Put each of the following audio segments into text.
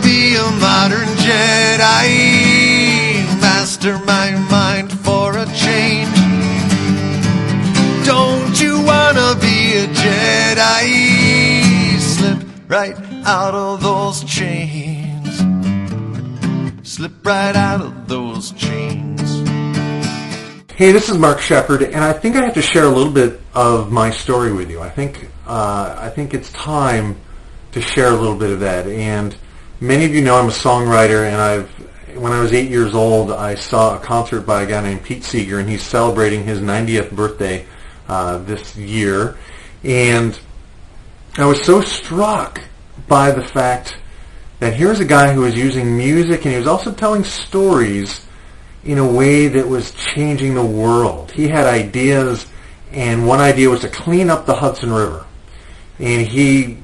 be a modern Jedi, master my mind for a change. Don't you wanna be a Jedi? Slip right out of those chains. Slip right out of those chains. Hey, this is Mark Shepard, and I think I have to share a little bit of my story with you. I think it's time to share a little bit of that. And many of you know I'm a songwriter, and when I was 8 years old, I saw a concert by a guy named Pete Seeger, and he's celebrating his 90th birthday this year. And I was so struck by the fact that here's a guy who was using music, and he was also telling stories in a way that was changing the world. He had ideas, and one idea was to clean up the Hudson River. And he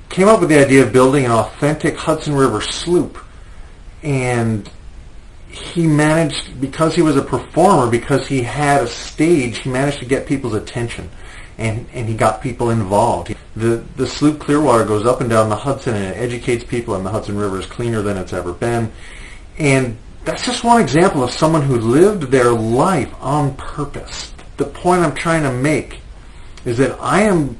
came up with the idea of building an authentic Hudson River sloop. And he managed, because he was a performer, because he had a stage, he managed to get people's attention. And he got people involved. The sloop Clearwater goes up and down the Hudson, and it educates people, and the Hudson River is cleaner than it's ever been. And that's just one example of someone who lived their life on purpose. The point I'm trying to make is that I am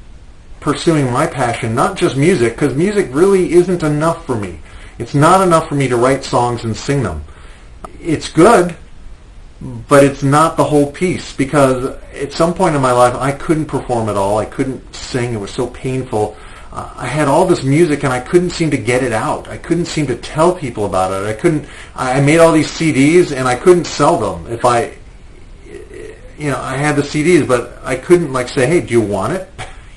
pursuing my passion, not just music, because music really isn't enough for me. It's not enough for me to write songs and sing them. It's good, but it's not the whole piece, because at some point in my life I couldn't perform at all. I couldn't sing. It was so painful. I had all this music and I couldn't seem to get it out. I couldn't seem to tell people about it. I made all these CDs and I couldn't sell them. I had the CDs, but I couldn't say, hey, do you want it?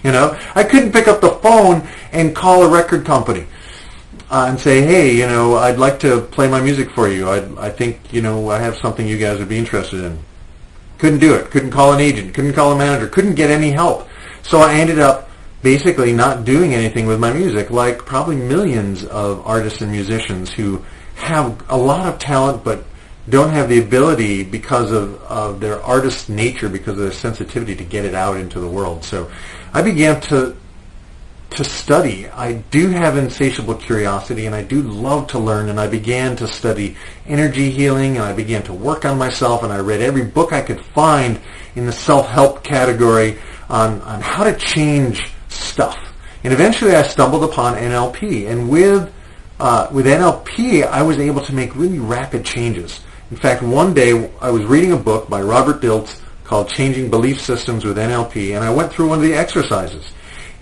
I couldn't pick up the phone and call a record company and say, hey, I'd like to play my music for you. I think, I have something you guys would be interested in. Couldn't do it. Couldn't call an agent. Couldn't call a manager. Couldn't get any help. So I ended up basically not doing anything with my music, like probably millions of artists and musicians who have a lot of talent but don't have the ability, because of their artist nature, because of their sensitivity, to get it out into the world. So I began to study. I do have insatiable curiosity, and I do love to learn, and I began to study energy healing, and I began to work on myself, and I read every book I could find in the self-help category on how to change stuff. And eventually I stumbled upon NLP, and with NLP I was able to make really rapid changes. In fact, one day I was reading a book by Robert Dilts called Changing Belief Systems with NLP, and I went through one of the exercises.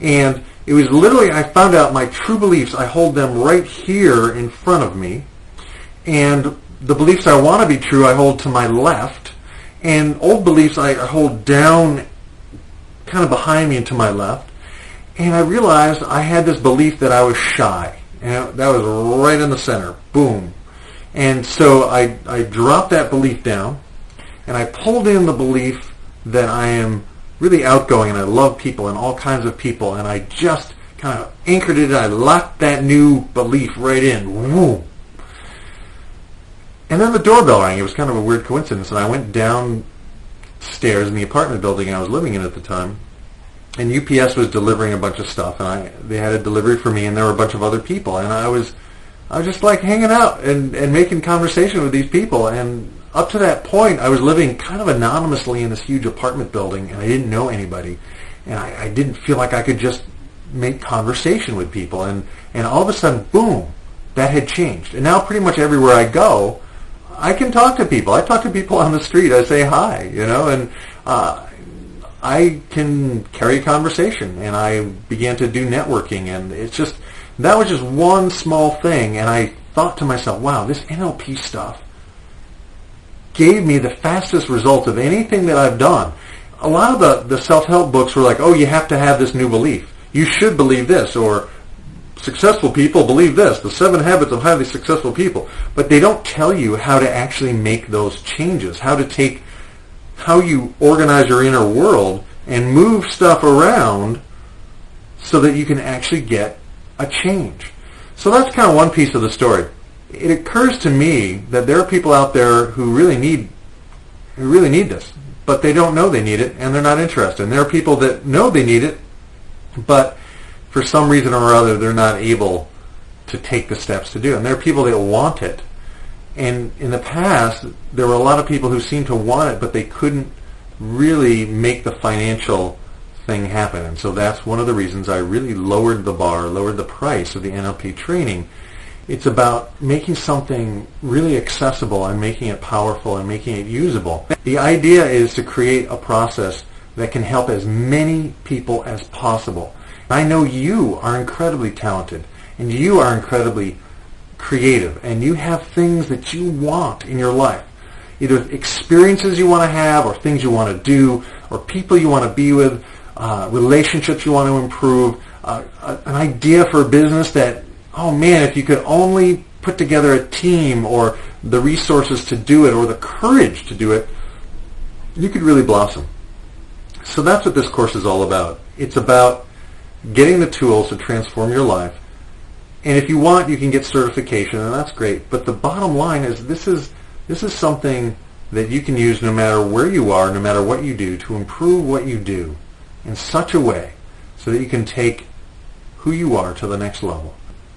And it was literally, I found out my true beliefs, I hold them right here in front of me, and the beliefs I want to be true I hold to my left, and old beliefs I hold down kind of behind me and to my left. And I realized I had this belief that I was shy. And that was right in the center. Boom. And so I dropped that belief down, and I pulled in the belief that I am really outgoing and I love people and all kinds of people, and I just kind of anchored it. I locked that new belief right in. Woo. And then the doorbell rang. It was kind of a weird coincidence, and I went downstairs in the apartment building I was living in at the time, and UPS was delivering a bunch of stuff, and they had a delivery for me, and there were a bunch of other people, and I was just like hanging out and making conversation with these people. And up to that point, I was living kind of anonymously in this huge apartment building, and I didn't know anybody, and I didn't feel like I could just make conversation with people. And all of a sudden, boom, that had changed. And now pretty much everywhere I go, I can talk to people. I talk to people on the street. I say hi, and I can carry a conversation, and I began to do networking, and that was just one small thing. And I thought to myself, wow, this NLP stuff gave me the fastest results of anything that I've done. A lot of the self-help books were like, oh, you have to have this new belief. You should believe this, or successful people believe this, the 7 habits of highly successful people. But they don't tell you how to actually make those changes, how you organize your inner world and move stuff around so that you can actually get a change. So that's kind of one piece of the story. It occurs to me that there are people out there who really need this, but they don't know they need it, and they're not interested. And there are people that know they need it, but for some reason or other they're not able to take the steps to do it. And there are people that want it. And in the past, there were a lot of people who seemed to want it, but they couldn't really make the financial thing happen. And so that's one of the reasons I really lowered the bar, lowered the price of the NLP training. It's about making something really accessible and making it powerful and making it usable. The idea is to create a process that can help as many people as possible. I know you are incredibly talented, and you are incredibly creative, and you have things that you want in your life, either experiences you want to have or things you want to do or people you want to be with, relationships you want to improve, an idea for a business that, oh man, if you could only put together a team or the resources to do it or the courage to do it, you could really blossom. So that's what this course is all about. It's about getting the tools to transform your life. And if you want, you can get certification, and that's great. But the bottom line is this is something that you can use no matter where you are, no matter what you do, to improve what you do in such a way so that you can take who you are to the next level.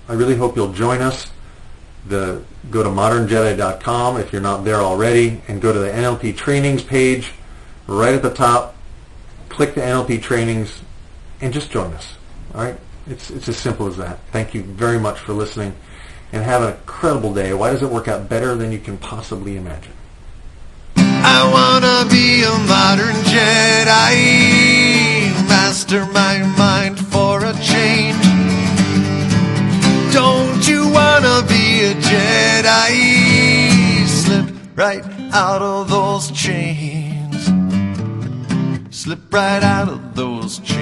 I really hope you'll join us. Go to modernjedi.com if you're not there already, and go to the NLP trainings page right at the top. Click the NLP trainings and just join us. All right? It's as simple as that. Thank you very much for listening, and have an incredible day. Why does it work out better than you can possibly imagine? I wanna be a modern Jedi, master my mind for a change. Don't you wanna be a Jedi? Slip right out of those chains. Slip right out of those chains.